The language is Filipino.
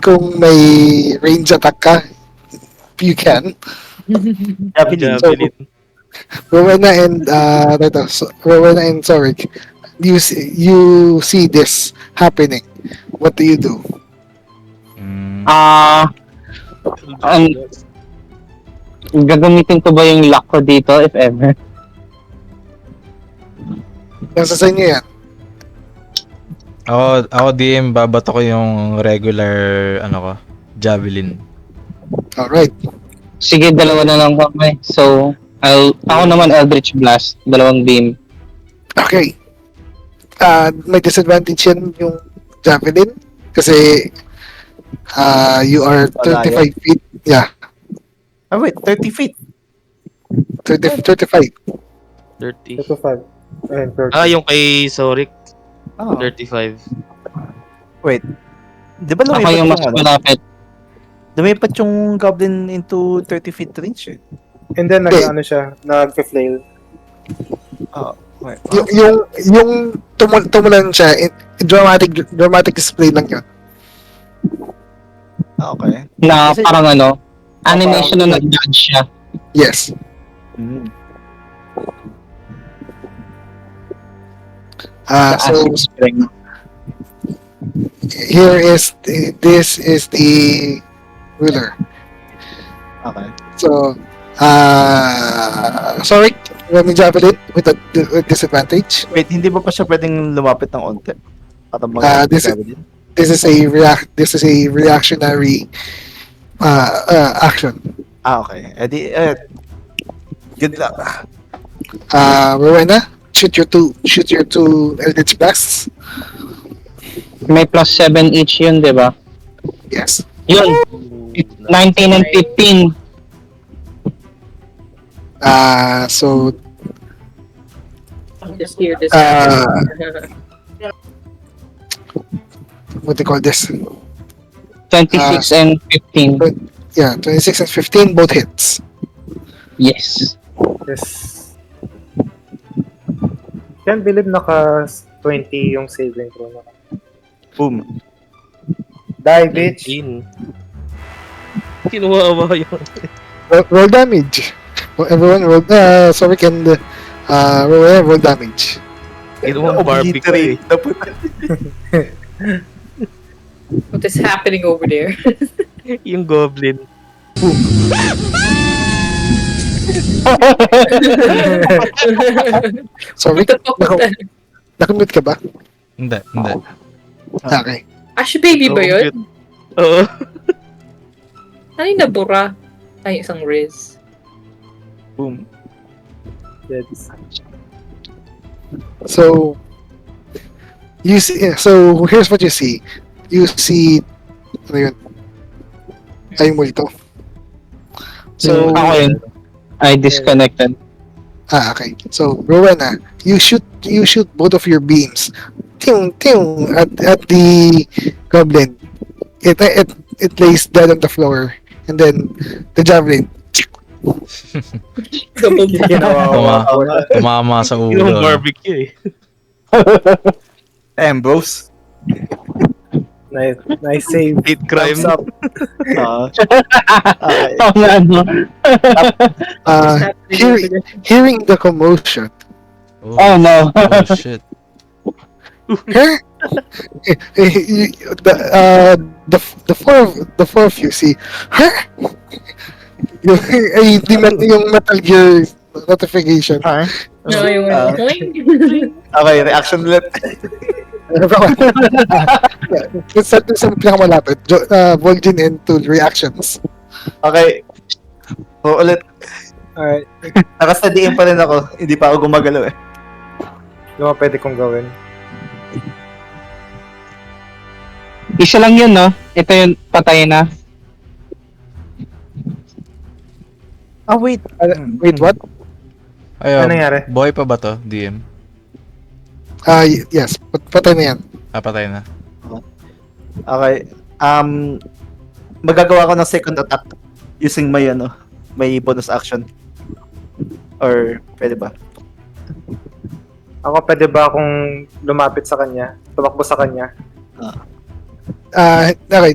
Kung may range attack ka, you can. Javelin. So, Javelin. Rowena and Rowena and Zorik, you see this happening. What do you do? Ah, um, gagamitin ko ba yung luck ko dito if ever? Nasa sa inyo yan. Ako DM, babato ko yung regular, javelin. Alright. Sige, dalawa na lang kami. So, ako naman Eldritch Blast, dalawang beam. Okay. May disadvantage yan yung javelin kasi you are 35 feet. Yeah, Wait, 30 feet. 35. 30. 35. Ayun, 30. Yung kay Zorik, Oh. 35. Wait. Di ba Ako yung mas malapit. lumipat yung goblin into 30 feet range eh? And then, nag-ano siya, nag-flail. Wait. Yung tumulan siya, dramatic display lang yun. Okay. Na Kasi- parang animation na nag-judge siya. Yes. Mm. So Acid spring. this is the ruler. Okay. So, sorry, running javelin with a disadvantage. Wait, hindi ba pa siya pwedeng lumapit ng onte? At ang This is a reactionary action. okay. Good luck. Rowena, shoot your two Eldritch Blasts. May plus 7 each yun, di ba? Yes. Yun, 19 and 15. So Just hear this. what do you call this? 26 and 15. Yeah, 26 and 15, both hits. Yes. Yes. Can't believe naka 20 yung saving throw na. Boom. Die, bitch. 19. Kinuha ba yun? Roll damage. Everyone roll. Sorry, and roll damage. Kinuha Barbie ko eh. What is happening over there? Yung goblin. Sorry, What the fuck was that? nakamute ka ba? Hindi. Okay. Ash baby ba yun? Oo. Ano yung nabura? Ay, isang Riz. Boom. Yes. So so here's what you see. You see ano yun? Ay multo. So Ako yun. I disconnected. okay. So Rowena, you shoot both of your beams. Ting at the goblin. It lays dead on the floor, and then the javelin. Tumama sa Kinuha ulo. barbecue eh. Ambrose. Nice save. Hate crime. Thumbs up. Okay. Hearing the commotion, Oh no. Oh shit. huh? The four of you see, huh? yung Metal Gear notification. Huh? No, yung Okay, reaction ulit. Sa pinakamalapit, Vol'jin and Tool reactions. Okay. Ulit. Alright. Nakastadiin pa rin ako. Hindi pa ako gumagalaw eh. Yung mga pwede kong gawin. Isa lang yun, no? Ito yung patay na. Wait. Wait, what? Ayun, Ano nangyari? buhay pa ba to, DM? Yes, patay na yan. Patay na. Okay. Magagawa ko ng second attack using may bonus action. Or pwede ba? Ako, pwede ba akong lumapit sa kanya? Tumakbo sa kanya? Okay,